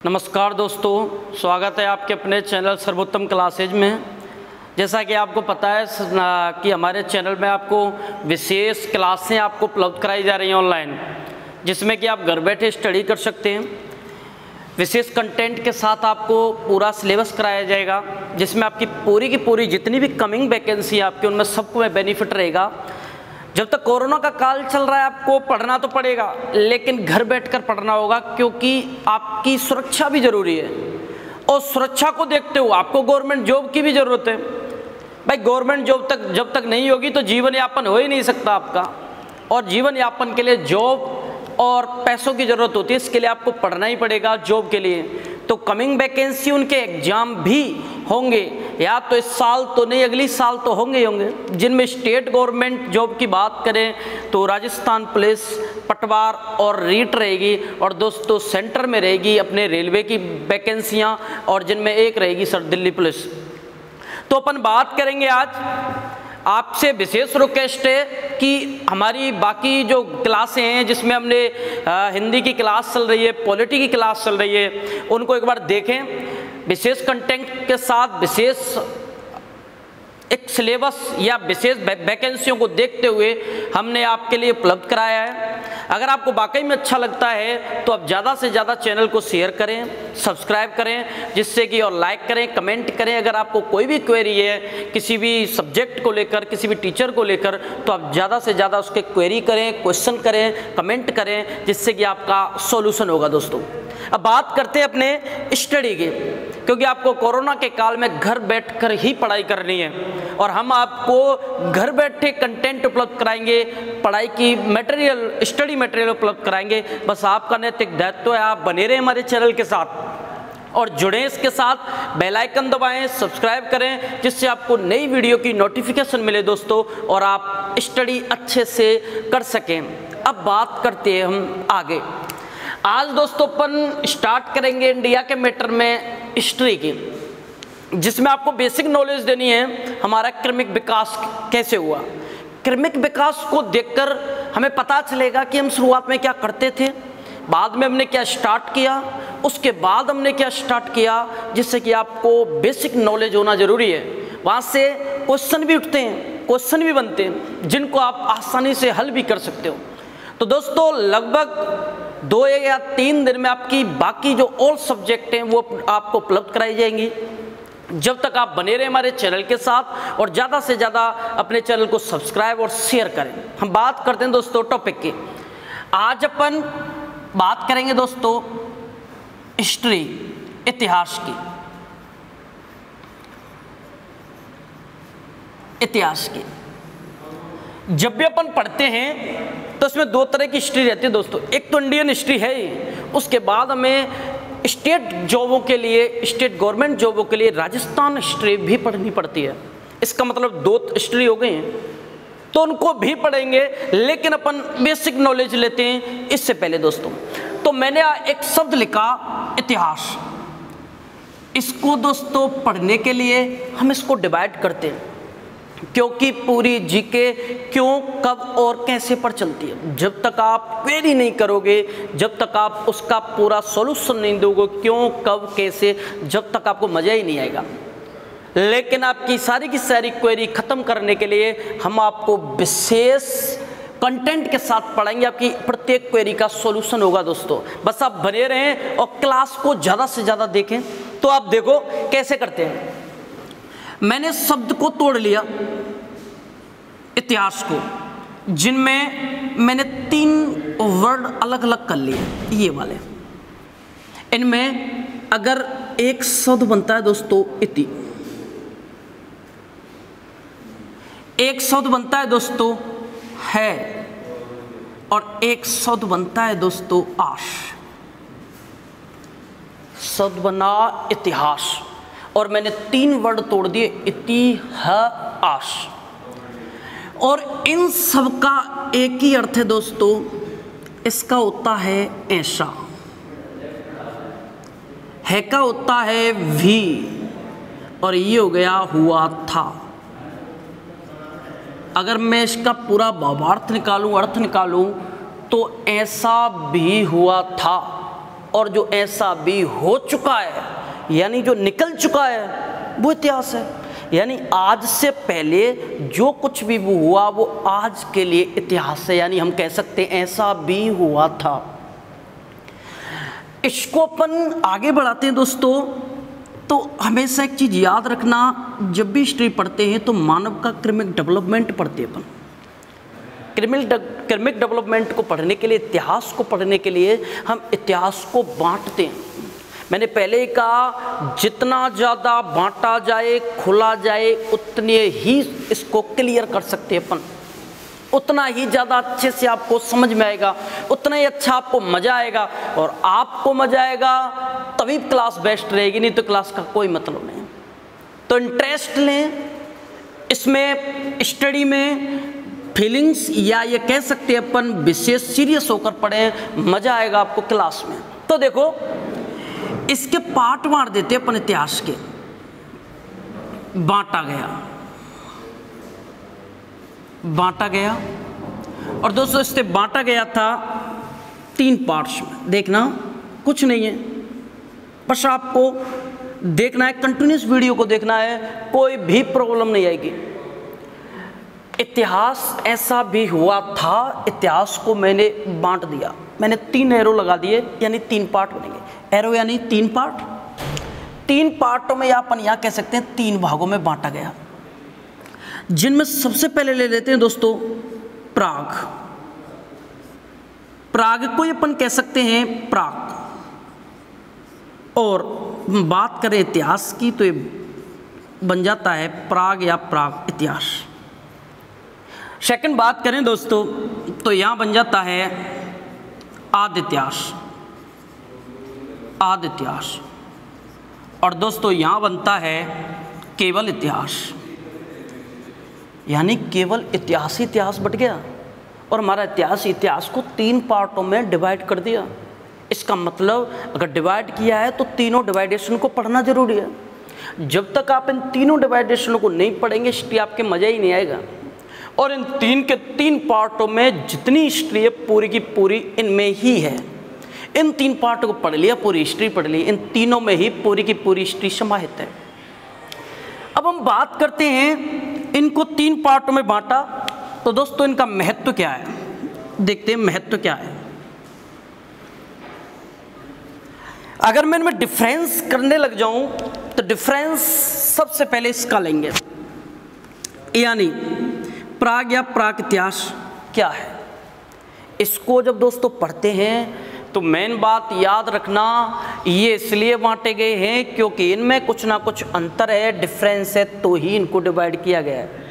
नमस्कार दोस्तों, स्वागत है आपके अपने चैनल सर्वोत्तम क्लासेज में। जैसा कि आपको पता है कि हमारे चैनल में आपको विशेष क्लासें आपको उपलब्ध कराई जा रही हैं ऑनलाइन, जिसमें कि आप घर बैठे स्टडी कर सकते हैं। विशेष कंटेंट के साथ आपको पूरा सिलेबस कराया जाएगा, जिसमें आपकी पूरी की पूरी जितनी भी कमिंग वैकेंसी आपकी उनमें सबको में बेनिफिट रहेगा। जब तक कोरोना का काल चल रहा है आपको पढ़ना तो पड़ेगा, लेकिन घर बैठकर पढ़ना होगा, क्योंकि आपकी सुरक्षा भी ज़रूरी है। और सुरक्षा को देखते हुए आपको गवर्नमेंट जॉब की भी ज़रूरत है। भाई गवर्नमेंट जॉब जब तक नहीं होगी तो जीवन यापन हो ही नहीं सकता आपका, और जीवन यापन के लिए जॉब और पैसों की ज़रूरत होती है। इसके लिए आपको पढ़ना ही पड़ेगा जॉब के लिए। तो कमिंग वैकेंसी उनके एग्ज़ाम भी होंगे, या तो इस साल तो नहीं अगली साल तो होंगे ही होंगे। जिनमें स्टेट गवर्नमेंट जॉब की बात करें तो राजस्थान पुलिस, पटवार और रीट रहेगी, और दोस्तों सेंटर में रहेगी अपने रेलवे की वैकेंसियाँ, और जिनमें एक रहेगी सर दिल्ली पुलिस। तो अपन बात करेंगे आज आपसे विशेष रिक्वेस्ट है कि हमारी बाकी जो क्लासें हैं, जिसमें हमने हिंदी की क्लास चल रही है, पॉलिटी की क्लास चल रही है, उनको एक बार देखें। विशेष कंटेंट के साथ विशेष एक सिलेबस या विशेष वैकेंसियों को देखते हुए हमने आपके लिए उपलब्ध कराया है। अगर आपको वाकई में अच्छा लगता है तो आप ज़्यादा से ज़्यादा चैनल को शेयर करें, सब्सक्राइब करें, जिससे कि, और लाइक करें, कमेंट करें। अगर आपको कोई भी क्वेरी है किसी भी सब्जेक्ट को लेकर, किसी भी टीचर को लेकर, तो आप ज़्यादा से ज़्यादा उसके क्वेरी करें, क्वेश्चन करें, कमेंट करें, जिससे कि आपका सॉल्यूशन होगा। दोस्तों अब बात करते हैं अपने स्टडी की, क्योंकि आपको कोरोना के काल में घर बैठकर ही पढ़ाई करनी है, और हम आपको घर बैठे कंटेंट उपलब्ध कराएंगे, पढ़ाई की मटेरियल, स्टडी मटेरियल उपलब्ध कराएंगे। बस आपका नैतिक दायित्व है आप बने रहें हमारे चैनल के साथ और जुड़ें इसके साथ। बेल आइकन दबाएं, सब्सक्राइब करें, जिससे आपको नई वीडियो की नोटिफिकेशन मिले दोस्तों, और आप स्टडी अच्छे से कर सकें। अब बात करते हैं हम आगे। आज दोस्तों अपन स्टार्ट करेंगे इंडिया के मैटर में हिस्ट्री की, जिसमें आपको बेसिक नॉलेज देनी है हमारा क्रमिक विकास कैसे हुआ। क्रमिक विकास को देखकर हमें पता चलेगा कि हम शुरुआत में क्या करते थे, बाद में हमने क्या स्टार्ट किया, उसके बाद हमने क्या स्टार्ट किया, जिससे कि आपको बेसिक नॉलेज होना ज़रूरी है। वहाँ से क्वेश्चन भी उठते हैं, क्वेश्चन भी बनते हैं, जिनको आप आसानी से हल भी कर सकते हो। तो दोस्तों लगभग 2 या 3 दिन में आपकी बाकी जो और सब्जेक्ट हैं वो आपको उपलब्ध कराई जाएंगी। जब तक आप बने रहे हमारे चैनल के साथ, और ज़्यादा से ज़्यादा अपने चैनल को सब्सक्राइब और शेयर करें। हम बात करते हैं दोस्तों टॉपिक की। आज अपन बात करेंगे दोस्तों हिस्ट्री, इतिहास की। इतिहास की जब भी अपन पढ़ते हैं तो इसमें 2 तरह की हिस्ट्री रहती है दोस्तों। एक तो इंडियन हिस्ट्री है ही, उसके बाद हमें स्टेट जॉबों के लिए, स्टेट गवर्नमेंट जॉबों के लिए राजस्थान हिस्ट्री भी पढ़नी पड़ती है। इसका मतलब 2 हिस्ट्री हो गई हैं, तो उनको भी पढ़ेंगे, लेकिन अपन बेसिक नॉलेज लेते हैं। इससे पहले दोस्तों तो मैंने एक शब्द लिखा इतिहास। इसको दोस्तों पढ़ने के लिए हम इसको डिवाइड करते हैं, क्योंकि पूरी जीके क्यों, कब और कैसे पर चलती है। जब तक आप क्वेरी नहीं करोगे, जब तक आप उसका पूरा सॉल्यूशन नहीं दोगे, क्यों, कब, कैसे, जब तक आपको मज़ा ही नहीं आएगा। लेकिन आपकी सारी की सारी क्वेरी ख़त्म करने के लिए हम आपको विशेष कंटेंट के साथ पढ़ाएंगे। आपकी प्रत्येक क्वेरी का सॉल्यूशन होगा दोस्तों। बस आप बने रहें और क्लास को ज़्यादा से ज़्यादा देखें। तो आप देखो कैसे करते हैं। मैंने शब्द को तोड़ लिया इतिहास को, जिनमें मैंने 3 वर्ड अलग अलग कर लिए, ये वाले। इनमें अगर एक शब्द बनता है दोस्तों इति, एक शब्द बनता है दोस्तों है, और एक शब्द बनता है दोस्तों आश। शब्द बना इतिहास, और मैंने 3 वर्ड तोड़ दिए इतिहास, और इन सब का एक ही अर्थ है दोस्तों। इसका होता है ऐसा, है का होता है भी, और ये हो गया हुआ था। अगर मैं इसका पूरा भावार्थ निकालूं, अर्थ निकालूं, तो ऐसा भी हुआ था और जो ऐसा भी हो चुका है, यानी जो निकल चुका है, वो इतिहास है। यानी आज से पहले जो कुछ भी वो हुआ वो आज के लिए इतिहास है, यानी हम कह सकते हैं ऐसा भी हुआ था। इसको अपन आगे बढ़ाते हैं दोस्तों। तो हमेशा एक चीज़ याद रखना, जब भी हिस्ट्री पढ़ते हैं तो मानव का क्रमिक डेवलपमेंट पढ़ते हैं अपन। क्रमिक डेवलपमेंट को पढ़ने के लिए, इतिहास को पढ़ने के लिए हम इतिहास को बांटते हैं। मैंने पहले ही कहा, जितना ज़्यादा बांटा जाए, खुला जाए, उतने ही इसको क्लियर कर सकते हैं अपन, उतना ही ज़्यादा अच्छे से आपको समझ में आएगा, उतना ही अच्छा आपको मज़ा आएगा। और आपको मज़ा आएगा तभी क्लास बेस्ट रहेगी, नहीं तो क्लास का कोई मतलब नहीं। तो इंटरेस्ट लें इसमें, स्टडी में, फीलिंग्स या ये कह सकते हैं अपन विशेष सीरियस होकर पढ़ें, मज़ा आएगा आपको क्लास में। तो देखो, इसके पार्ट बांट देते अपन इतिहास के। बांटा गया और दोस्तों इससे बांटा गया था 3 पार्ट्स में। देखना कुछ नहीं है, बस आपको देखना है, कंटिन्यूस वीडियो को देखना है, कोई भी प्रॉब्लम नहीं आएगी। इतिहास ऐसा भी हुआ था, इतिहास को मैंने बांट दिया, मैंने 3 एरो लगा दिए, यानी 3 पार्ट बनेंगे। एरो यानी 3 पार्ट, 3 पार्टों में अपन यहाँ कह सकते हैं 3 भागों में बांटा गया, जिनमें सबसे पहले ले लेते हैं दोस्तों प्राग। प्राग को अपन कह सकते हैं प्राग। और बात करें इतिहास की तो ये बन जाता है प्राग या प्राग इतिहास। सेकंड बात करें दोस्तों तो यहाँ बन जाता है आदि इतिहास, आदि इतिहास। और दोस्तों यहाँ बनता है केवल इतिहास, यानी केवल इतिहास ही इतिहास बट गया और हमारा इतिहास को 3 पार्टों में डिवाइड कर दिया। इसका मतलब अगर डिवाइड किया है तो तीनों डिवाइडेशन को पढ़ना जरूरी है। जब तक आप इन तीनों डिवाइडेशनों को नहीं पढ़ेंगे, हिस्ट्री आपके मज़ा ही नहीं आएगा। और इन 3 के 3 पार्टों में जितनी हिस्ट्री है पूरी की पूरी इनमें ही है। इन 3 पार्टों को पढ़ लिया, पूरी हिस्ट्री पढ़ ली, इन तीनों में ही पूरी की पूरी हिस्ट्री समाहित है। अब हम बात करते हैं, इनको 3 पार्टों में बांटा, तो दोस्तों इनका महत्व क्या है, देखते हैं महत्व क्या है। अगर मैं इनमें डिफरेंस करने लग जाऊं तो डिफरेंस सबसे पहले इसका लेंगे, यानी प्राग या प्राग इतिहास क्या है। इसको जब दोस्तों पढ़ते हैं तो मेन बात याद रखना, ये इसलिए बांटे गए हैं क्योंकि इनमें कुछ ना कुछ अंतर है, डिफरेंस है, तो ही इनको डिवाइड किया गया है।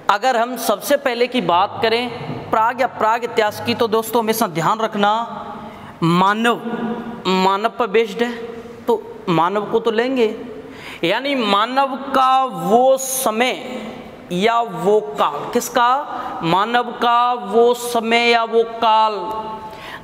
अगर हम सबसे पहले की बात करें प्राग या प्राग इतिहास की, तो दोस्तों हमेशा ध्यान रखना, मानव पर बेस्ड है, तो मानव को तो लेंगे, यानी मानव का वो समय या वो काल, किसका, मानव का वो समय या वो काल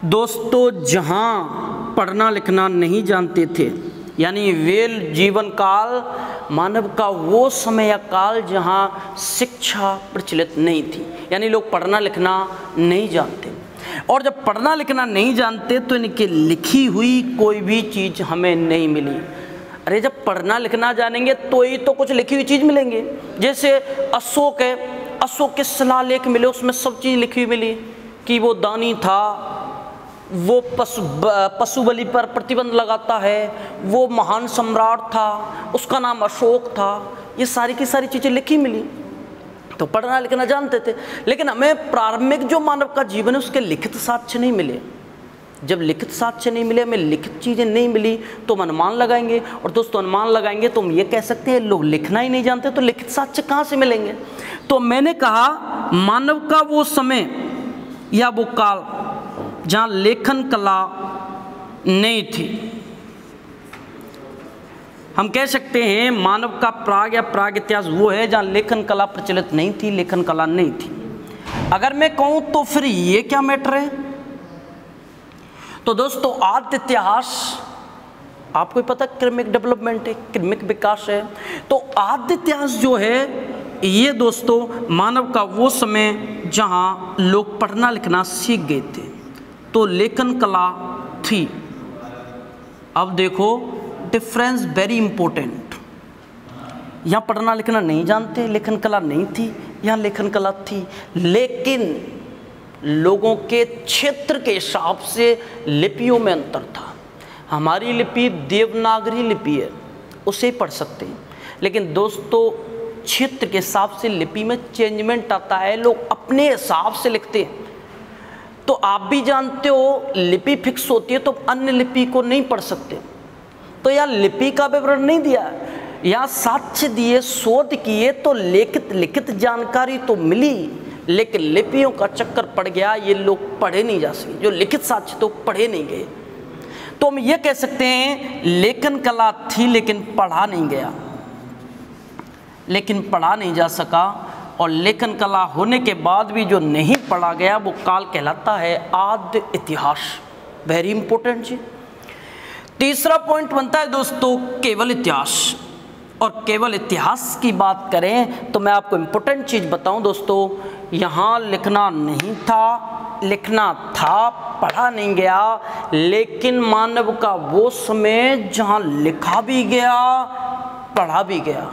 दोस्तों जहाँ पढ़ना लिखना नहीं जानते थे, यानी वेल जीवन काल, मानव का वो समय या काल जहाँ शिक्षा प्रचलित नहीं थी, यानी लोग पढ़ना लिखना नहीं जानते। और जब पढ़ना लिखना नहीं जानते तो इनकी लिखी हुई कोई भी चीज़ हमें नहीं मिली। अरे जब पढ़ना लिखना जानेंगे तो ही तो कुछ लिखी हुई चीज़ मिलेंगे। जैसे अशोक है, अशोक के शिलालेख मिले, उसमें सब चीज़ लिखी हुई मिली कि वो दानी था, वो पशु बलि पर प्रतिबंध लगाता है, वो महान सम्राट था, उसका नाम अशोक था, ये सारी की सारी चीज़ें लिखी मिली। तो पढ़ना लिखना जानते थे, लेकिन हमें प्रारंभिक जो मानव का जीवन है उसके लिखित साक्ष्य नहीं मिले। जब लिखित साक्ष्य नहीं मिले, हमें लिखित चीज़ें नहीं मिली, तो हम अनुमान लगाएंगे। और दोस्तों अनुमान लगाएंगे तो हम ये कह सकते हैं लोग लिखना ही नहीं जानते, तो लिखित साक्ष्य कहाँ से मिलेंगे। तो मैंने कहा मानव का वो समय या वो काल जहाँ लेखन कला नहीं थी, हम कह सकते हैं मानव का प्राग या प्राग इतिहास वो है जहाँ लेखन कला प्रचलित नहीं थी, लेखन कला नहीं थी। अगर मैं कहूँ तो फिर ये क्या मैटर है, तो दोस्तों आद्य इतिहास आपको पता क्रमिक डेवलपमेंट है, क्रमिक विकास है। तो आद्य इतिहास जो है ये दोस्तों मानव का वो समय जहाँ लोग पढ़ना लिखना सीख गए थे, तो लेखन कला थी, अब देखो डिफरेंस वेरी इंपॉर्टेंट। यहाँ पढ़ना लिखना नहीं जानते, लेखन कला नहीं थी, यहाँ लेखन कला थी, लेकिन लोगों के क्षेत्र के हिसाब से लिपियों में अंतर था। हमारी लिपि देवनागरी लिपि है, उसे पढ़ सकते हैं, लेकिन दोस्तों क्षेत्र के हिसाब से लिपि में चेंजमेंट आता है, लोग अपने हिसाब से लिखते हैं। तो आप भी जानते हो लिपि फिक्स होती है तो अन्य लिपि को नहीं पढ़ सकते। तो यहाँ लिपि का विवरण नहीं दिया, यहाँ साक्ष्य दिए, शोध किए तो लिखित जानकारी तो मिली, लेकिन लिपियों का चक्कर पड़ गया, ये लोग पढ़े नहीं जा सके, जो लिखित साक्ष्य तो पढ़े नहीं गए। तो हम ये कह सकते हैं लेखन कला थी लेकिन पढ़ा नहीं गया, लेकिन पढ़ा नहीं जा सका। और लेखन कला होने के बाद भी जो नहीं पढ़ा गया वो काल कहलाता है आद्य इतिहास। वेरी इंपॉर्टेंट जी। तीसरा पॉइंट बनता है दोस्तों केवल इतिहास। और केवल इतिहास की बात करें तो मैं आपको इम्पोर्टेंट चीज़ बताऊं दोस्तों, यहाँ लिखना नहीं था, लिखना था, पढ़ा नहीं गया, लेकिन मानव का वो समय जहाँ लिखा भी गया पढ़ा भी गया,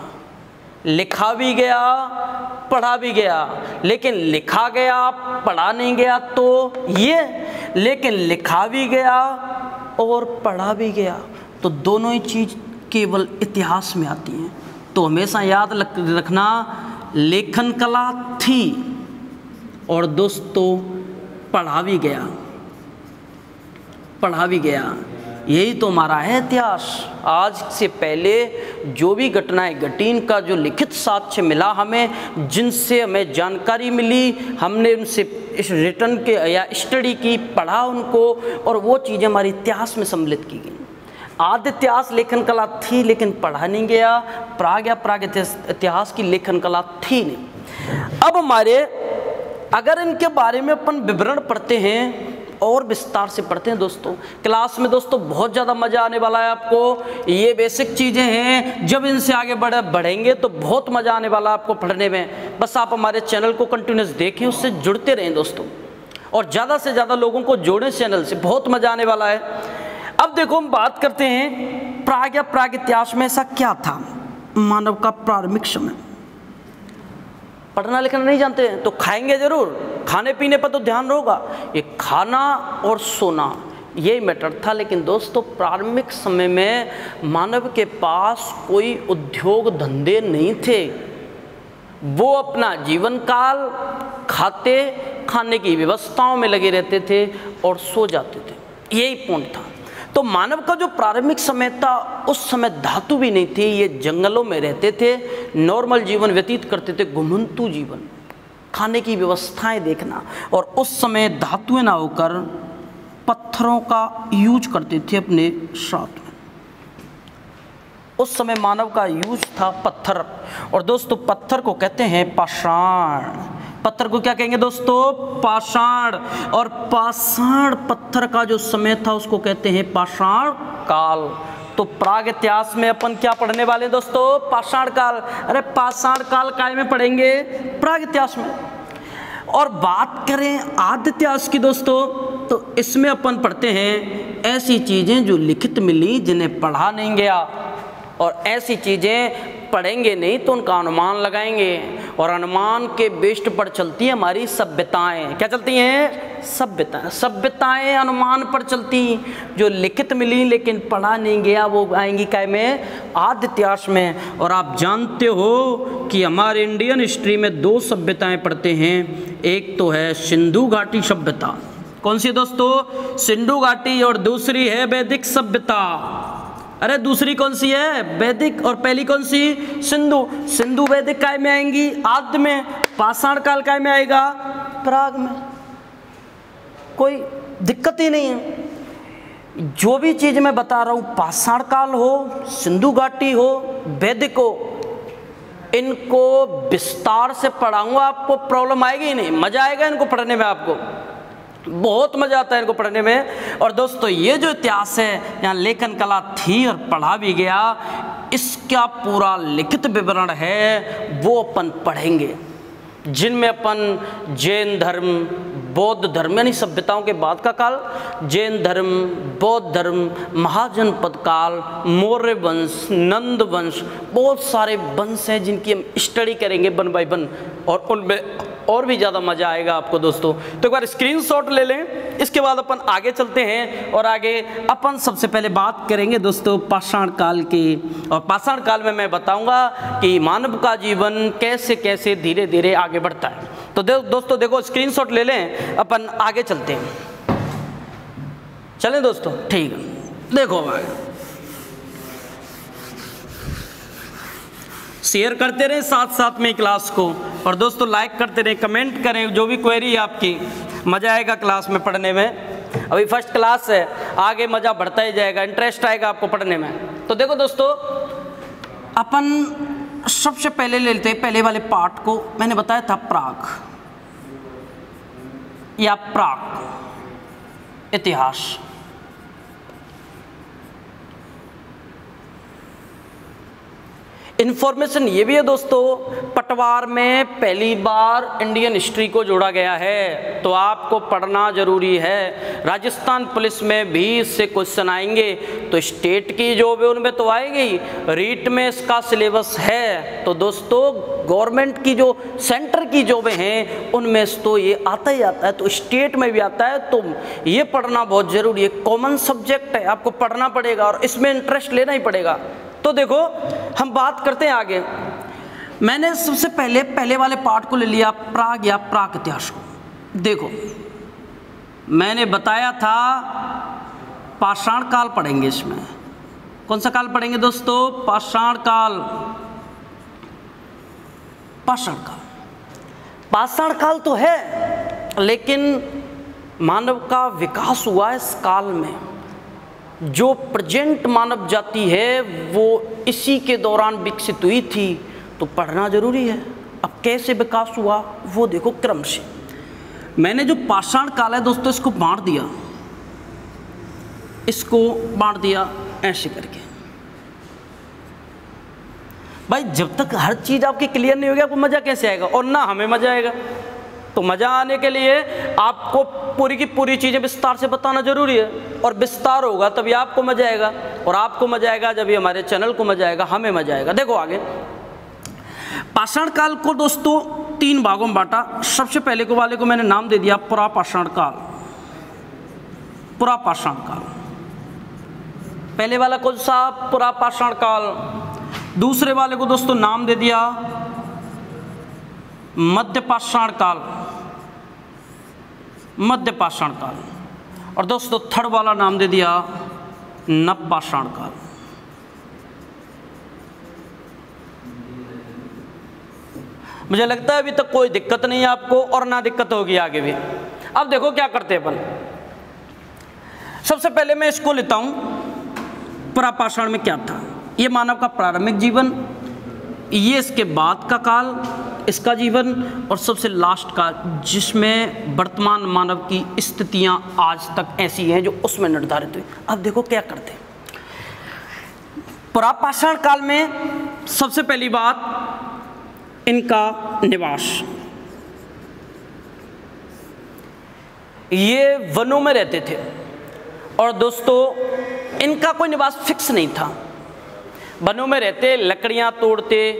लिखा भी गया पढ़ा भी गया। लेकिन लिखा गया पढ़ा नहीं गया तो ये, लेकिन लिखा भी गया और पढ़ा भी गया, तो दोनों ही चीज़ केवल इतिहास में आती हैं। तो हमेशा याद रखना लेखन कला थी और दोस्तों पढ़ा भी गया, पढ़ा भी गया। यही तो हमारा है इतिहास। आज से पहले जो भी घटनाएं घटी, इनका जो लिखित साक्ष्य मिला हमें, जिनसे हमें जानकारी मिली, हमने उनसे इस रिटर्न के या स्टडी की, पढ़ा उनको, और वो चीज़ें हमारे इतिहास में सम्मिलित की गई। आद्य इतिहास लेखन कला थी लेकिन पढ़ा नहीं गया, प्राग इतिहास की लेखन कला थी नहीं। अब हमारे अगर इनके बारे में अपन विवरण पढ़ते हैं और विस्तार से पढ़ते हैं दोस्तों, क्लास में दोस्तों बहुत ज़्यादा मज़ा आने वाला है आपको। ये बेसिक चीज़ें हैं, जब इनसे आगे बढ़ेंगे तो बहुत मज़ा आने वाला है आपको पढ़ने में। बस आप हमारे चैनल को कंटिन्यूस देखें, उससे जुड़ते रहें दोस्तों, और ज़्यादा से ज़्यादा लोगों को जोड़ें चैनल से, बहुत मज़ा आने वाला है। अब देखो हम बात करते हैं प्राग इतिहास में ऐसा क्या था। मानव का प्रारंभिक समय, पढ़ना लिखना नहीं जानते हैं तो खाएंगे जरूर, खाने पीने पर तो ध्यान होगा, ये खाना और सोना यही मैटर था। लेकिन दोस्तों प्रारंभिक समय में मानव के पास कोई उद्योग धंधे नहीं थे, वो अपना जीवन काल खाने की व्यवस्थाओं में लगे रहते थे और सो जाते थे, यही पॉइंट था। तो मानव का जो प्रारंभिक समय था उस समय धातु भी नहीं थी, ये जंगलों में रहते थे, नॉर्मल जीवन व्यतीत करते थे, घुमंतु जीवन, खाने की व्यवस्थाएं देखना। और उस समय धातुएं ना होकर पत्थरों का यूज करते थे अपने साथ में। उस समय मानव का यूज था पत्थर, और दोस्तों पत्थर को कहते हैं पाषाण। पत्थर को क्या कहेंगे दोस्तों? पाषाण। और पाषाण पत्थर का जो समय था उसको कहते हैं पाषाण काल। तो प्राग इतिहास में अपन क्या पढ़ने वाले हैं दोस्तों? पाषाण काल। अरे पाषाण काल काय में पढ़ेंगे? प्राग इतिहास में। और बात करें आद्य इतिहास की दोस्तों, तो इसमें अपन पढ़ते हैं ऐसी चीज़ें जो लिखित मिली, जिन्हें पढ़ा नहीं गया, और ऐसी चीज़ें पढ़ेंगे नहीं तो उनका अनुमान लगाएंगे, और अनुमान के बेस्ड पर चलती है हमारी सभ्यताएं। क्या चलती हैं? सभ्यताएं अनुमान पर चलती। जो लिखित मिली लेकिन पढ़ा नहीं गया वो आएंगी काय में? आद्य इतिहास में। और आप जानते हो कि हमारे इंडियन हिस्ट्री में दो सभ्यताएं पढ़ते हैं, एक तो है सिंधु घाटी सभ्यता। कौन सी दोस्तों? सिंधु घाटी। और दूसरी है वैदिक सभ्यता। अरे दूसरी कौन सी है? वैदिक। और पहली कौन सी? सिंधु। सिंधु वैदिक काय में आएंगी? आद्य में। पाषाण काल काय में आएगा? प्राग में। कोई दिक्कत ही नहीं है। जो भी चीज मैं बता रहा हूं, पाषाण काल हो, सिंधु घाटी हो, वैदिक हो, इनको विस्तार से पढ़ाऊंगा, आपको प्रॉब्लम आएगी ही नहीं, मजा आएगा इनको पढ़ने में, आपको बहुत मजा आता है इनको पढ़ने में। और दोस्तों ये जो इतिहास है, यहाँ लेखन कला थी और पढ़ा भी गया, इसका पूरा लिखित विवरण है वो अपन पढ़ेंगे, जिनमें अपन जैन धर्म, बौद्ध धर्म यानी सभ्यताओं के बाद का काल, जैन धर्म, बौद्ध धर्म, महाजनपद काल, मौर्य वंश, नंद वंश, बहुत सारे वंश हैं जिनकी हम स्टडी करेंगे वन बाय वन, और उनमें और भी ज़्यादा मज़ा आएगा आपको दोस्तों। तो एक बार स्क्रीनशॉट ले लें, इसके बाद अपन आगे चलते हैं और आगे अपन सबसे पहले बात करेंगे दोस्तों पाषाण काल की। और पाषाण काल में मैं बताऊंगा कि मानव का जीवन कैसे कैसे धीरे धीरे आगे बढ़ता है। तो दोस्तों देखो स्क्रीनशॉट ले लें, अपन आगे चलते हैं। चलें दोस्तों, ठीक है, देखो आगे शेयर करते रहें साथ साथ में क्लास को, और दोस्तों लाइक करते रहें, कमेंट करें, जो भी क्वेरी है आपकी, मज़ा आएगा क्लास में पढ़ने में। अभी फर्स्ट क्लास है, आगे मज़ा बढ़ता ही जाएगा, इंटरेस्ट आएगा आपको पढ़ने में। तो देखो दोस्तों, अपन सबसे पहले ले लेते हैं पहले वाले पार्ट को। मैंने बताया था प्राग या प्राग इतिहास। इन्फॉर्मेशन ये भी है दोस्तों, पटवार में पहली बार इंडियन हिस्ट्री को जोड़ा गया है, तो आपको पढ़ना जरूरी है। राजस्थान पुलिस में भी इससे क्वेश्चन आएंगे, तो स्टेट की जॉब है उनमें तो आएगी, रीट में इसका सिलेबस है। तो दोस्तों गवर्नमेंट की जो सेंटर की जॉबें हैं उनमें तो ये आता ही आता है, तो स्टेट में भी आता है, तो ये पढ़ना बहुत ज़रूरी है। कॉमन सब्जेक्ट है, आपको पढ़ना पड़ेगा और इसमें इंटरेस्ट लेना ही पड़ेगा। तो देखो हम बात करते हैं आगे। मैंने सबसे पहले वाले पार्ट को ले लिया, प्राग या प्राक इतिहास को। देखो मैंने बताया था पाषाण काल पढ़ेंगे, इसमें कौन सा काल पढ़ेंगे दोस्तों? पाषाण काल। पाषाण काल, पाषाण काल तो है, लेकिन मानव का विकास हुआ इस काल में। जो प्रेजेंट मानव जाति है वो इसी के दौरान विकसित हुई थी, तो पढ़ना जरूरी है। अब कैसे विकास हुआ वो देखो क्रम से। मैंने जो पाषाण काल है दोस्तों, इसको बांट दिया, इसको बांट दिया ऐसे करके। भाई जब तक हर चीज आपकी क्लियर नहीं होगी आपको मजा कैसे आएगा, और ना हमें मजा आएगा। तो मजा आने के लिए आपको पूरी की पूरी चीजें विस्तार से बताना जरूरी है, और विस्तार होगा तभी आपको मजा आएगा, और आपको मजा आएगा जब हमारे चैनल को मजा आएगा, हमें मजा आएगा। देखो आगे पाषाण काल को दोस्तों 3 भागों में बांटा। सबसे पहले को वाले को मैंने नाम दे दिया पुरापाषाण काल। पुरापाषाण काल पहले वाला कौन सा? पुरापाषाण काल। दूसरे वाले को दोस्तों नाम दे दिया मध्यपाषाण काल, मध्यपाषाण काल। और दोस्तों थर्ड वाला नाम दे दिया नवपाषाण काल। मुझे लगता है अभी तक कोई दिक्कत नहीं है आपको, और ना दिक्कत होगी आगे भी। अब देखो क्या करते हैं अपन। सबसे पहले मैं इसको लेता हूं, पुरापाषाण में क्या था? ये मानव का प्रारंभिक जीवन, ये इसके बाद का काल, इसका जीवन, और सबसे लास्ट काल जिसमें वर्तमान मानव की स्थितियां आज तक ऐसी हैं जो उसमें निर्धारित हुई। अब देखो क्या करते हैं। पुरापाषाण काल में सबसे पहली बात इनका निवास। ये वनों में रहते थे, और दोस्तों इनका कोई निवास फिक्स नहीं था। वनों में रहते, लकड़ियां तोड़ते,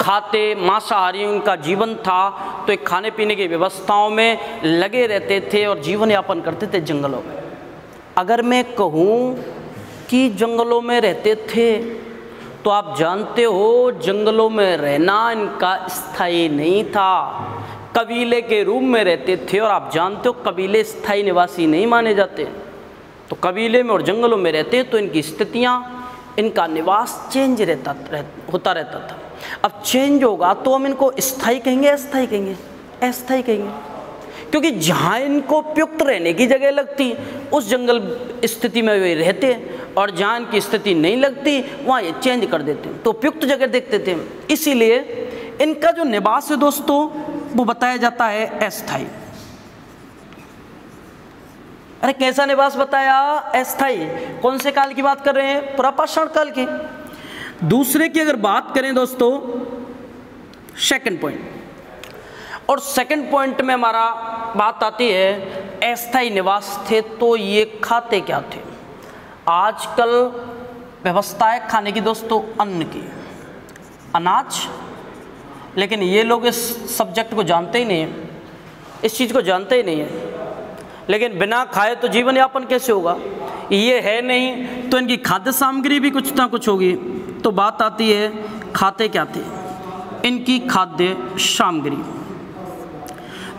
खाते, मांसाहारियों का जीवन था, तो एक खाने पीने की व्यवस्थाओं में लगे रहते थे और जीवन यापन करते थे जंगलों में। अगर मैं कहूँ कि जंगलों में रहते थे, तो आप जानते हो जंगलों में रहना इनका स्थायी नहीं था, कबीले के रूप में रहते थे, और आप जानते हो कबीले स्थायी निवासी नहीं माने जाते। तो कबीले में और जंगलों में रहते तो इनकी स्थितियाँ, इनका निवास चेंज होता रहता था। अब चेंज होगा तो हम इनको स्थायी कहेंगे, अस्थायी कहेंगे? अस्थायी कहेंगे, क्योंकि जहाँ इनको उपयुक्त रहने की जगह लगती उस जंगल स्थिति में वे रहते, और जहाँ इनकी स्थिति नहीं लगती वहाँ ये चेंज कर देते, तो उपयुक्त जगह देखते थे। इसीलिए इनका जो निवास है दोस्तों वो बताया जाता है अस्थायी। अरे कैसा निवास बताया? अस्थायी। कौन से काल की बात कर रहे हैं? पुरापाषाण काल की। दूसरे की अगर बात करें दोस्तों, सेकंड पॉइंट, और सेकंड पॉइंट में हमारा बात आती है अस्थायी निवास थे तो ये खाते क्या थे। आजकल व्यवस्था है खाने की दोस्तों अन्न की, अनाज, लेकिन ये लोग इस सब्जेक्ट को जानते ही नहीं है, इस चीज़ को जानते ही नहीं है। लेकिन बिना खाए तो जीवन यापन कैसे होगा, ये है नहीं तो इनकी खाद्य सामग्री भी कुछ ना कुछ होगी। तो बात आती है खाते क्या थे, इनकी खाद्य सामग्री।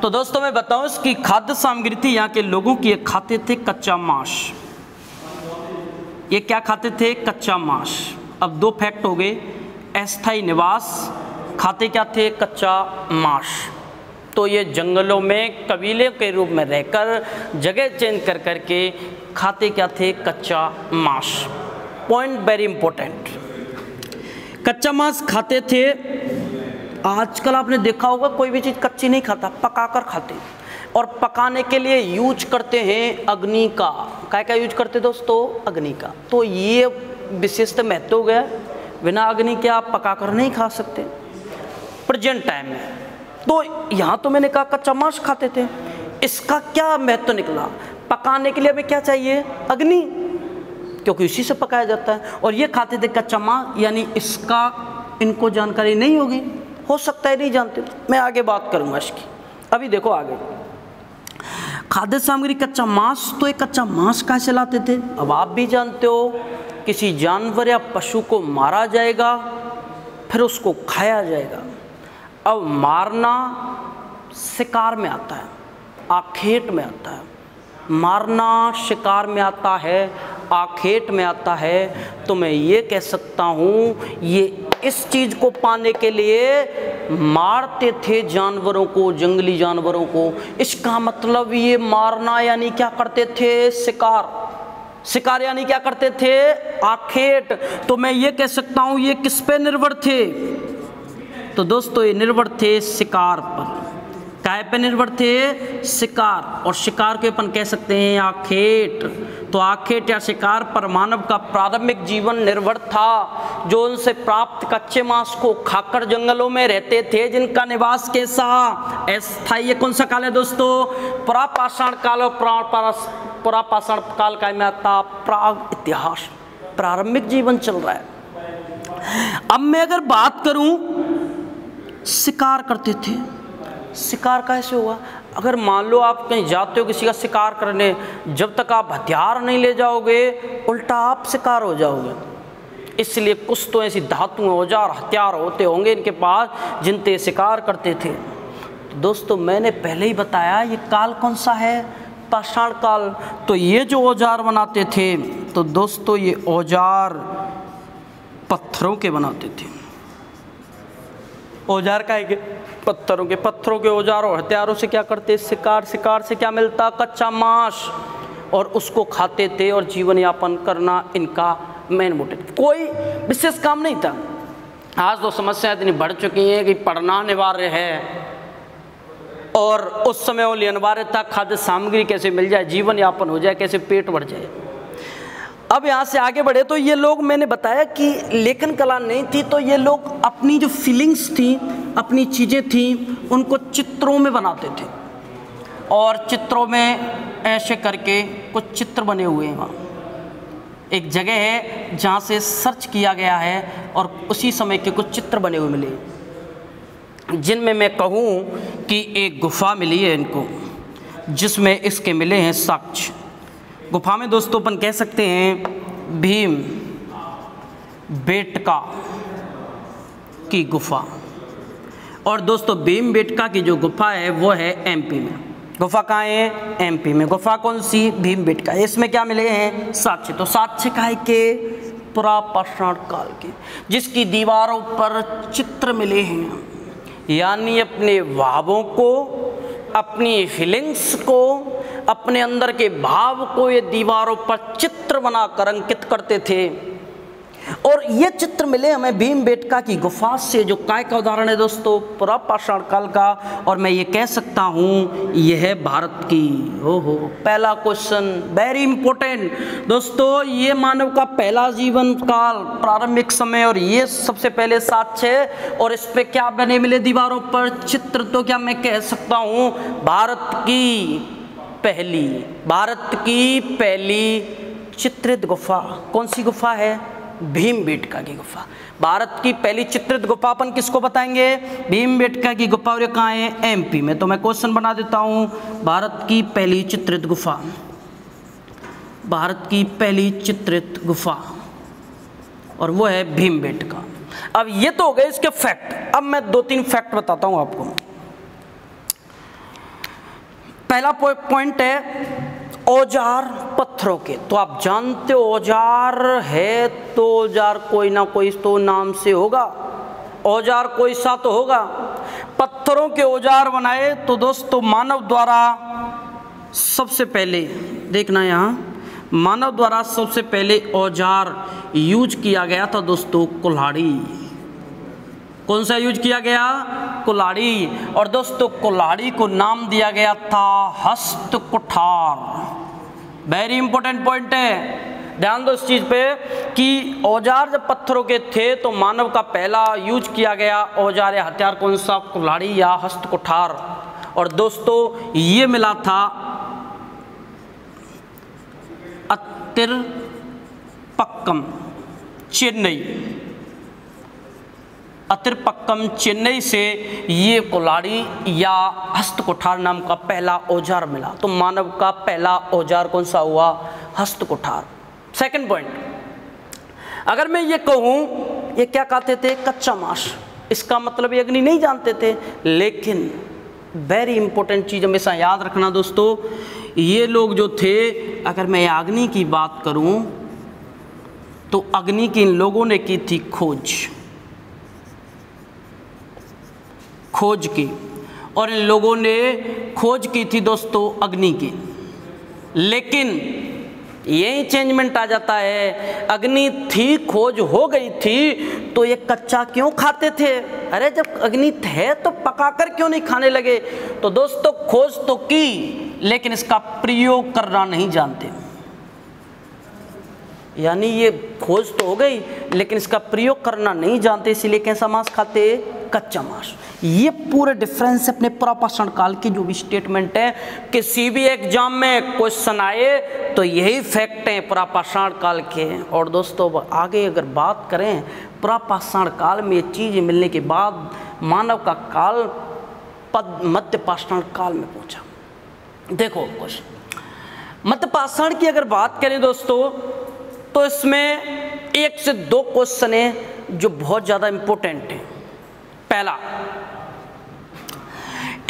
तो दोस्तों मैं बताऊं इसकी खाद्य सामग्री थी यहाँ के लोगों की, ये खाते थे कच्चा मांस। ये क्या खाते थे, कच्चा मांस। अब दो फैक्ट हो गए, अस्थायी निवास, खाते क्या थे, कच्चा मांस। तो ये जंगलों में कबीले के रूप में रहकर जगह चेंज कर करके खाते क्या थे, कच्चा मांस। पॉइंट वेरी इंपॉर्टेंट, कच्चा मांस खाते थे। आजकल आपने देखा होगा कोई भी चीज़ कच्ची नहीं खाता, पकाकर खाते, और पकाने के लिए यूज करते हैं अग्नि का। क्या यूज करते दोस्तों, अग्नि का। तो ये विशेष महत्व हो गया, बिना अग्नि के आप पकाकर नहीं खा सकते प्रेजेंट टाइम में। तो यहाँ तो मैंने कहा कच्चा मांस खाते थे, इसका क्या महत्व निकला, पकाने के लिए हमें क्या चाहिए, अग्नि, क्योंकि उसी से पकाया जाता है। और ये खाते थे कच्चा मांस, यानी इसका इनको जानकारी नहीं होगी, हो सकता है नहीं जानते, मैं आगे बात करूंगा इसकी। अभी देखो आगे, खाद्य सामग्री कच्चा मांस। तो एक कच्चा मांस कैसे लाते थे, अब आप भी जानते हो, किसी जानवर या पशु को मारा जाएगा, फिर उसको खाया जाएगा। अब मारना शिकार में आता है, आखेट में आता है, मारना शिकार में आता है, आखेट में आता है। तो मैं ये कह सकता हूँ ये इस चीज़ को पाने के लिए मारते थे जानवरों को, जंगली जानवरों को। इसका मतलब ये मारना यानी क्या करते थे, शिकार, शिकार यानी क्या करते थे, आखेट। तो मैं ये कह सकता हूँ ये किस पे निर्भर थे, तो दोस्तों ये निर्भर थे शिकार पर। काय पे निर्भर थे, शिकार। और शिकार के अपन कह सकते हैं आखेट। तो आखेट या शिकार पर मानव का प्रारंभिक जीवन निर्भर था, जो उनसे प्राप्त कच्चे मांस को खाकर जंगलों में रहते थे, जिनका निवास कैसा, अस्थायी। कौन सा काल है दोस्तों, पुरापाषाण काल। और पुरापाषाण काल का में आता प्राग इतिहास, प्रारंभिक जीवन चल रहा है। अब मैं अगर बात करूं, शिकार करते थे। शिकार कैसे हुआ, अगर मान लो आप कहीं जाते हो किसी का शिकार करने, जब तक आप हथियार नहीं ले जाओगे उल्टा आप शिकार हो जाओगे। इसलिए कुछ तो ऐसी धातु औजार हथियार होते होंगे इनके पास जिनसे शिकार करते थे। तो दोस्तों मैंने पहले ही बताया ये काल कौन सा है, पाषाण काल। तो ये जो औजार बनाते थे, तो दोस्तों ये औजार पत्थरों के बनाते थे। औजार का है कि पत्थरों के औजार और हथियारों से क्या करते, शिकार। शिकार से क्या मिलता, कच्चा मांस, और उसको खाते थे और जीवन यापन करना इनका मेन मोटिव। कोई विशेष काम नहीं था। आज तो समस्या इतनी बढ़ चुकी है कि पढ़ना अनिवार्य है, और उस समय वो अनिवार्य था खाद्य सामग्री कैसे मिल जाए, जीवन यापन हो जाए, कैसे पेट बढ़ जाए। अब यहाँ से आगे बढ़े तो ये लोग, मैंने बताया कि लेखन कला नहीं थी, तो ये लोग अपनी जो फीलिंग्स थी, अपनी चीज़ें थी, उनको चित्रों में बनाते थे। और चित्रों में ऐसे करके कुछ चित्र बने हुए हैं। वहाँ एक जगह है जहाँ से सर्च किया गया है और उसी समय के कुछ चित्र बने हुए मिले, जिनमें मैं कहूँ कि एक गुफा मिली है इनको, जिसमें इसके मिले हैं साक्ष्य। गुफा में दोस्तों अपन कह सकते हैं भीम बेटका की गुफा। और दोस्तों भीम बेटका की जो गुफा है वो है एमपी में। गुफा कहाँ है, एमपी में। गुफा कौन सी, भीम बेटका। इसमें क्या मिले हैं, साक्ष्य। तो साक्ष्य काहे के, पुरापाषाण काल के, जिसकी दीवारों पर चित्र मिले हैं। यानी अपने भावों को, अपनी फीलिंग्स को, अपने अंदर के भाव को ये दीवारों पर चित्र बनाकर अंकित करते थे। और ये चित्र मिले हमें भीमबेटका की गुफा से, जो काय का उदाहरण है दोस्तों, पुरापाषाण काल का। और मैं ये कह सकता हूँ यह है भारत की। हो पहला क्वेश्चन वेरी इंपॉर्टेंट दोस्तों, ये मानव का पहला जीवन काल, प्रारंभिक समय, और ये सबसे पहले साक्ष्य, और इस पे क्या बने मिले दीवारों पर चित्र, तो क्या मैं कह सकता हूँ भारत की पहली चित्रित गुफा। कौन सी गुफा है? भीमबेटका की गुफा। भारत की पहली चित्रित गुफा अपन किसको बताएंगे? भीमबेटका की गुफा। और ये कहाँ है? एमपी में। तो मैं क्वेश्चन बना देता हूँ, भारत की पहली चित्रित गुफा, भारत की पहली चित्रित गुफा, और वो है भीमबेटका। अब ये तो हो गए इसके फैक्ट। अब मैं 2-3 फैक्ट बताता हूँ आपको। पहला पॉइंट है औजार पत्थरों के। तो आप जानते हो औजार है तो औजार कोई ना कोई तो नाम से होगा, औजार कोई सा तो होगा। पत्थरों के औजार बनाए तो दोस्तों मानव द्वारा सबसे पहले, देखना यहाँ, मानव द्वारा सबसे पहले औजार यूज किया गया था दोस्तों कुल्हाड़ी। कौन सा यूज किया गया? कुल्हाड़ी। और दोस्तों कुल्हाड़ी को नाम दिया गया था हस्त कुठार। वेरी इंपॉर्टेंट पॉइंट है, ध्यान दो इस चीज पे कि औजार जब पत्थरों के थे तो मानव का पहला यूज किया गया औजार या हथियार कौन सा? कुल्हाड़ी या हस्त कुठार। और दोस्तों ये मिला था अतिरपक्कम चेन्नई से ये कुल्हाड़ी या हस्त कुठार नाम का पहला औजार मिला। तो मानव का पहला औजार कौन सा हुआ? हस्त कुठार। सेकंड पॉइंट, अगर मैं ये कहूँ, ये क्या कहते थे? कच्चा मांस। इसका मतलब ये अग्नि नहीं जानते थे, लेकिन वेरी इंपॉर्टेंट चीज़ हमेशा याद रखना दोस्तों, ये लोग जो थे, अगर मैं अग्नि की बात करूँ तो अग्नि की इन लोगों ने की थी खोज की, और इन लोगों ने खोज की थी दोस्तों अग्नि की। लेकिन यही चेंजमेंट आ जाता है, अग्नि थी, खोज हो गई थी, तो ये कच्चा क्यों खाते थे? अरे जब अग्नि थे तो पकाकर क्यों नहीं खाने लगे? तो दोस्तों खोज तो की, लेकिन इसका प्रयोग करना नहीं जानते। यानी ये खोज तो हो गई, लेकिन इसका प्रयोग करना नहीं जानते, इसीलिए कैसा मांस खाते? कच्चा मांस। ये पूरे डिफरेंस अपने पुरापाषाण काल की जो भी स्टेटमेंट है, किसी भी एग्जाम में क्वेश्चन आए तो यही फैक्ट हैं पुरापाषाण काल के। और दोस्तों आगे अगर बात करें, पुरापाषाण काल में ये चीज़ मिलने के बाद मानव का काल मध्यपाषाण काल में पहुंचा। देखो क्वेश्चन मध्यपाषाण की अगर बात करें दोस्तों, तो इसमें 1 से 2 क्वेश्चन हैं जो बहुत ज़्यादा इम्पोर्टेंट हैं। पहला,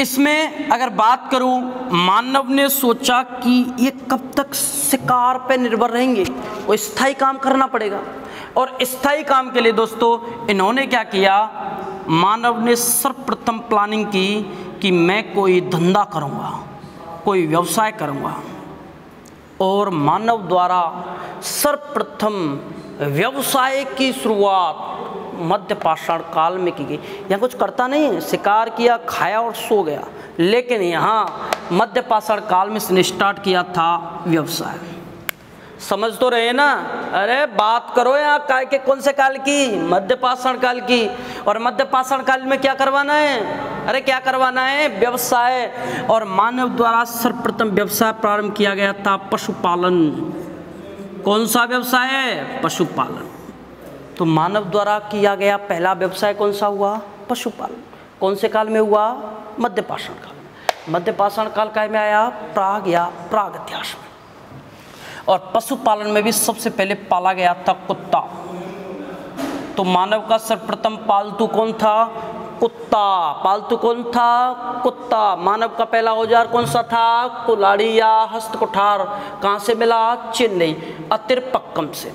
इसमें अगर बात करूं, मानव ने सोचा कि ये कब तक शिकार पे निर्भर रहेंगे, वो स्थायी काम करना पड़ेगा। और स्थायी काम के लिए दोस्तों इन्होंने क्या किया? मानव ने सर्वप्रथम प्लानिंग की कि मैं कोई धंधा करूंगा, कोई व्यवसाय करूंगा। और मानव द्वारा सर्वप्रथम व्यवसाय की शुरुआत मध्यपाषाण काल में की गई। यहाँ कुछ करता नहीं, शिकार किया, खाया और सो गया, लेकिन यहाँ मध्यपाषाण काल में इसने स्टार्ट किया था व्यवसाय। समझ तो रहे ना? अरे बात करो यहाँ काय के कौन से काल की? मध्यपाषाण काल की। और मध्यपाषाण काल में क्या करवाना है? अरे क्या करवाना है? व्यवसाय। और मानव द्वारा सर्वप्रथम व्यवसाय प्रारंभ किया गया था पशुपालन। कौन सा व्यवसाय है? पशुपालन। तो मानव द्वारा किया गया पहला व्यवसाय कौन सा हुआ? पशुपालन। कौन से काल में हुआ? मध्यपाषाण काल में। मध्यपाषाण काल काय में आया? प्राग या प्राग इतिहास में। और पशुपालन में भी सबसे पहले पाला गया था कुत्ता। तो मानव का सर्वप्रथम पालतू कौन था? कुत्ता। पालतू कौन था? कुत्ता। मानव का पहला औजार कौन सा था? कुल्हाड़ी या हस्त कुठार। कहाँ से मिला? चेन्नई, अतिरपक्कम से।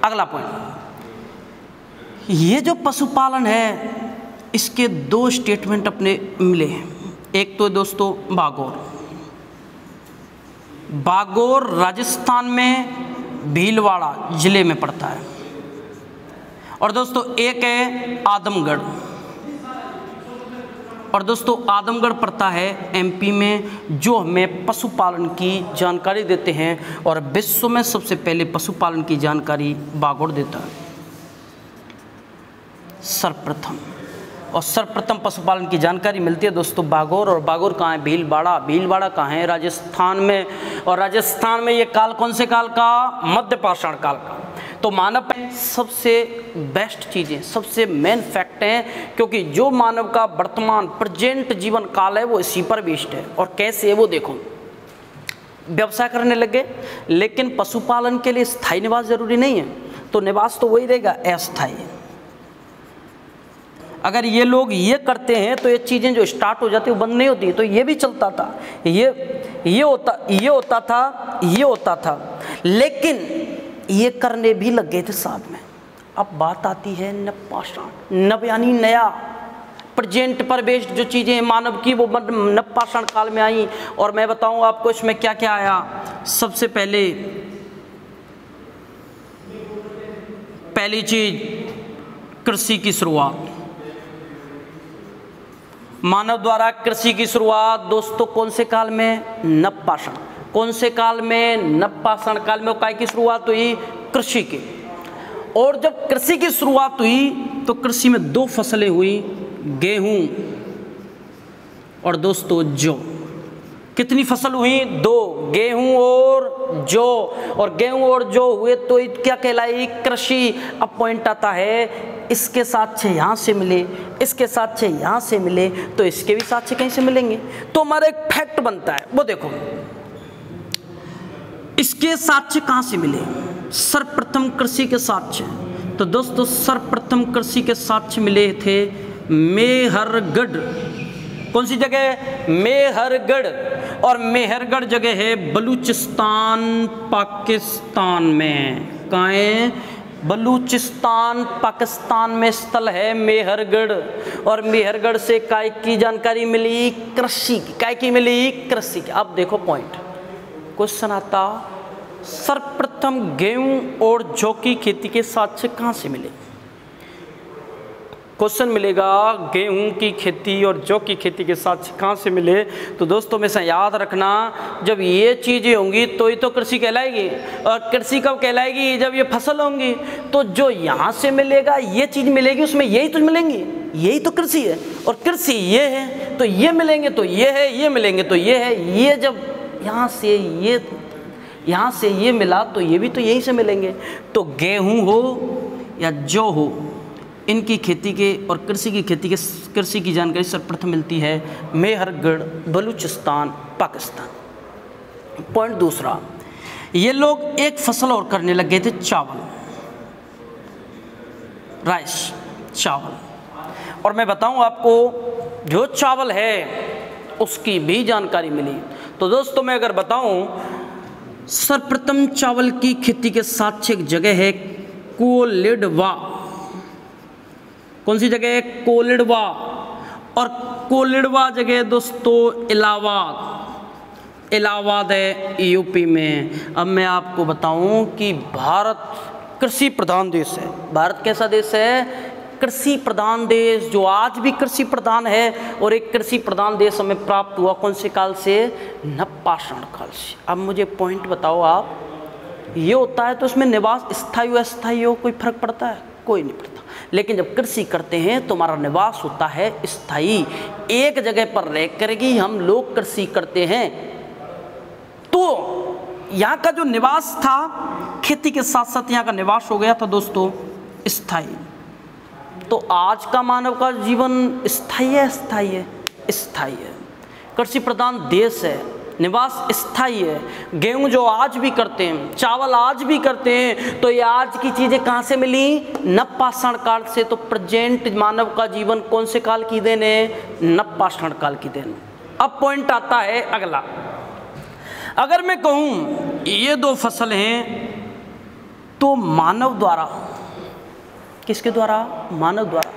अगला पॉइंट, ये जो पशुपालन है इसके 2 स्टेटमेंट अपने मिले हैं। एक तो दोस्तों बागोर राजस्थान में भीलवाड़ा जिले में पड़ता है। और दोस्तों एक है आदमगढ़, और दोस्तों आदमगढ़ पड़ता है एमपी में, जो हमें पशुपालन की जानकारी देते हैं और विश्व में सबसे पहले पशुपालन की जानकारी बागोड़ देता है सर्वप्रथम। और सर्वप्रथम पशुपालन की जानकारी मिलती है दोस्तों बागोर। और बागोर कहाँ है? भीलवाड़ा। भीलवाड़ा कहाँ है? राजस्थान में। और राजस्थान में ये काल कौन से काल का? मध्यपाषाण काल का। तो मानव सबसे बेस्ट चीज़ें, सबसे मेन फैक्ट हैं, क्योंकि जो मानव का वर्तमान प्रेजेंट जीवन काल है वो इसी पर बेस्ड है। और कैसे है वो देखो, व्यवसाय करने लगे, लेकिन पशुपालन के लिए स्थायी निवास जरूरी नहीं है, तो निवास तो वही रहेगा अस्थायी। अगर ये लोग ये करते हैं तो ये चीज़ें जो स्टार्ट हो जाती है वो बंद नहीं होती, तो ये भी चलता था, ये होता था, लेकिन ये करने भी लग गए थे साथ में। अब बात आती है नवपाषाण, नव यानी नया, प्रेजेंट पर बेस्ड जो चीज़ें मानव की वो नवपाषाण काल में आई। और मैं बताऊं आपको इसमें क्या क्या आया। सबसे पहली चीज कृषि की शुरुआत। मानव द्वारा कृषि की शुरुआत दोस्तों कौन से काल में? नवपाषाण। कौन से काल में? नवपाषाण काल में। काय की शुरुआत हुई? कृषि की। और जब कृषि की शुरुआत हुई तो कृषि में दो फसलें हुई, गेहूं और दोस्तों जौ। कितनी फसल हुई? दो, गेहूं और जौ। और गेहूं और जौ हुए तो क्या कहलाई? कृषि। अब पॉइंट आता है, इसके साक्ष्य यहाँ से मिले, इसके साक्ष्य यहाँ से मिले, तो इसके भी साक्ष्य कहीं से मिलेंगे। तो हमारा एक फैक्ट बनता है, वो देखो इसके साक्ष्य कहाँ से मिले? सर्वप्रथम कृषि के साक्ष्य। तो दोस्तों सर्वप्रथम कृषि के साक्ष्य मिले थे मेहरगढ़। कौन सी जगह? मेहरगढ़। और मेहरगढ़ जगह है बलूचिस्तान पाकिस्तान में। कहाँ है? बलूचिस्तान पाकिस्तान में स्थल है मेहरगढ़। और मेहरगढ़ से काय की जानकारी मिली? कृषि की। काय की मिली? कृषि की। अब देखो पॉइंट, क्वेश्चन आता, सर्वप्रथम गेहूं और जौ की खेती के साक्ष्य कहाँ से मिले? क्वेश्चन मिलेगा गेहूं की खेती और जौ की खेती के साक्ष्य कहाँ से मिले? तो दोस्तों में से याद रखना, जब ये चीज़ें होंगी तो ही तो कृषि कहलाएगी। और कृषि कब कहलाएगी? जब ये फसल होंगी। तो जो यहाँ से मिलेगा, ये चीज़ मिलेगी, उसमें यही तो मिलेंगी, यही तो कृषि है। और कृषि ये है तो ये मिलेंगे, तो ये है, ये मिलेंगे तो ये है। ये जब यहाँ से ये मिला तो ये भी तो यहीं से मिलेंगे। तो गेहूँ हो या जौ हो, इनकी खेती के और कृषि की खेती के कृषि की जानकारी सर्वप्रथम मिलती है मेहरगढ़, बलूचिस्तान, पाकिस्तान। पॉइंट दूसरा, ये लोग एक फसल और करने लग गए थे, चावल, राइस, चावल। और मैं बताऊं आपको, जो चावल है उसकी भी जानकारी मिली। तो दोस्तों मैं अगर बताऊं, सर्वप्रथम चावल की खेती के साक्ष्य एक जगह है कोलिडवा। कौन सी जगह है? कोलिडवा। और कोलिडवा जगह दोस्तों इलाहाबाद। इलाहाबाद है यूपी में। अब मैं आपको बताऊं कि भारत कृषि प्रधान देश है। भारत कैसा देश है? कृषि प्रधान देश, जो आज भी कृषि प्रधान है। और एक कृषि प्रधान देश हमें प्राप्त हुआ कौन से काल से? नवपाषाण काल से। अब मुझे पॉइंट बताओ आप, ये होता है तो उसमें निवास स्थायी हो अस्थायी हो कोई फर्क पड़ता है? कोई नहीं पड़ता। लेकिन जब कृषि करते हैं तो हमारा निवास होता है स्थायी, एक जगह पर रह कर ही हम लोग कृषि करते हैं। तो यहाँ का जो निवास था, खेती के साथ साथ यहाँ का निवास हो गया था दोस्तों स्थायी। तो आज का मानव का जीवन स्थायी है अस्थायी है? स्थायी है। कृषि प्रधान देश है, निवास स्थायी है। गेहूं जो आज भी करते हैं, चावल आज भी करते हैं, तो ये आज की चीज़ें कहाँ से मिली? नवपाषाण काल से। तो प्रेजेंट मानव का जीवन कौन से काल की देन है? नवपाषाण काल की देन। अब पॉइंट आता है अगला, अगर मैं कहूँ ये दो फसल हैं, तो मानव द्वारा, किसके द्वारा? मानव द्वारा।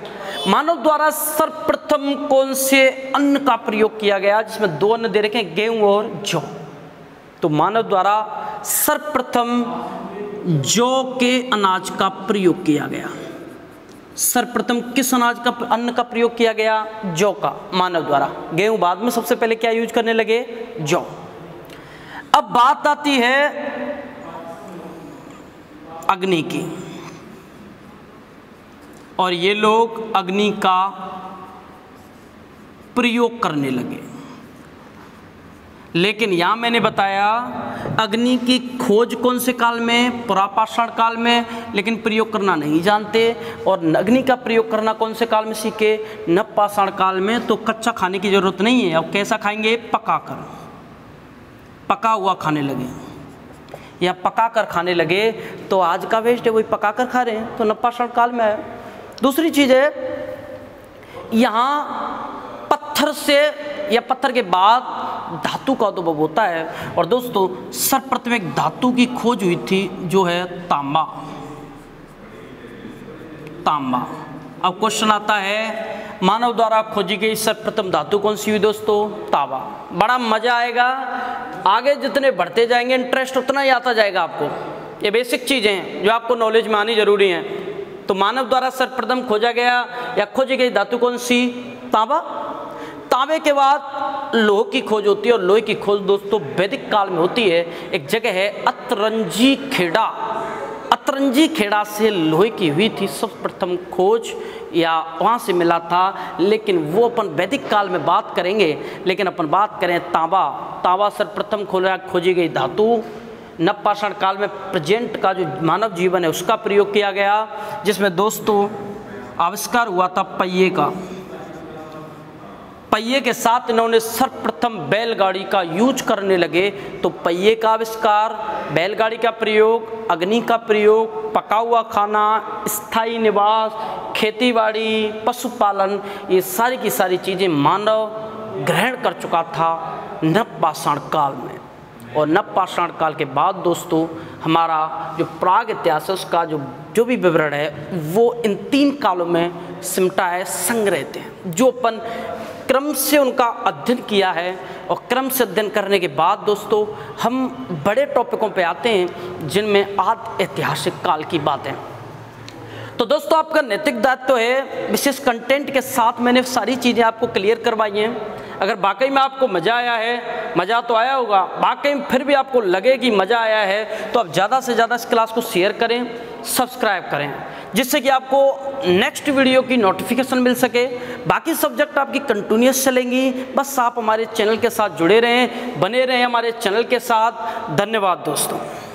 मानव द्वारा सर्वप्रथम कौन से अन्न का प्रयोग किया गया, जिसमें दो अन्न दे रखे हैं, गेहूं और जौ? तो मानव द्वारा सर्वप्रथम जौ के अनाज का प्रयोग किया गया। सर्वप्रथम किस अनाज का अन्न का प्रयोग किया गया? जौ का, मानव द्वारा। गेहूं बाद में सबसे पहले क्या यूज करने लगे? जौ। अब बात आती है अग्नि की, और ये लोग अग्नि का प्रयोग करने लगे। लेकिन यहां मैंने बताया अग्नि की खोज कौन से काल में? पुरापाषाण काल में, लेकिन प्रयोग करना नहीं जानते। और अग्नि का प्रयोग करना कौन से काल में सीखे? नवपाषाण काल में। तो कच्चा खाने की जरूरत नहीं है, अब कैसा खाएंगे? पकाकर, पका हुआ खाने लगे या पकाकर खाने लगे। तो आज का वेस्ट है वही पकाकर खा रहे हैं, तो नवपाषाण काल में है। दूसरी चीज है, यहाँ पत्थर से या पत्थर के बाद धातु का उद्भव होता है। और दोस्तों सर्वप्रथम एक धातु की खोज हुई थी जो है तांबा। तांबा। अब क्वेश्चन आता है मानव द्वारा खोजी गई सर्वप्रथम धातु कौन सी हुई दोस्तों? तांबा। बड़ा मजा आएगा, आगे जितने बढ़ते जाएंगे इंटरेस्ट उतना ही आता जाएगा आपको। ये बेसिक चीजें हैं जो आपको नॉलेज में आनी जरूरी है। तो मानव द्वारा सर्वप्रथम खोजा गया या खोजी गई धातु कौन सी? तांबा। तांबे के बाद लोह की खोज होती है, और लोहे की खोज दोस्तों वैदिक काल में होती है। एक जगह है अतरंजी खेड़ा, अतरंजी खेड़ा से लोहे की हुई थी सर्वप्रथम खोज, या वहाँ से मिला था। लेकिन वो अपन वैदिक काल में बात करेंगे। लेकिन अपन बात करें तांबा, तांबा सर्वप्रथम खोजी गई धातु। नवपाषाण काल में प्रेजेंट का जो मानव जीवन है उसका प्रयोग किया गया, जिसमें दोस्तों आविष्कार हुआ था पहिए का। पहिए के साथ इन्होंने सर्वप्रथम बैलगाड़ी का यूज करने लगे। तो पहिए का आविष्कार, बैलगाड़ी का प्रयोग, अग्नि का प्रयोग, पका हुआ खाना, स्थायी निवास, खेतीबाड़ी, पशुपालन, ये सारी की सारी चीज़ें मानव ग्रहण कर चुका था नवपाषाण काल में। और नवपाषाण काल के बाद दोस्तों हमारा जो प्राग इतिहास है उसका जो भी विवरण है वो इन 3 कालों में सिमटा है, संग्रह थे, जो अपन क्रम से उनका अध्ययन किया है। और क्रम से अध्ययन करने के बाद दोस्तों हम बड़े टॉपिकों पे आते हैं जिनमें आदि ऐतिहासिक काल की बातें। तो दोस्तों आपका नैतिक दायित्व है, विशेष कंटेंट के साथ मैंने सारी चीज़ें आपको क्लियर करवाई हैं। अगर वाकई में आपको मज़ा आया है, मज़ा तो आया होगा, वाकई में फिर भी आपको लगे कि मज़ा आया है, तो आप ज़्यादा से ज़्यादा इस क्लास को शेयर करें, सब्सक्राइब करें, जिससे कि आपको नेक्स्ट वीडियो की नोटिफिकेशन मिल सके। बाकी सब्जेक्ट आपकी कंटिन्यूस चलेंगी, बस आप हमारे चैनल के साथ जुड़े रहें, बने रहें हमारे चैनल के साथ। धन्यवाद दोस्तों।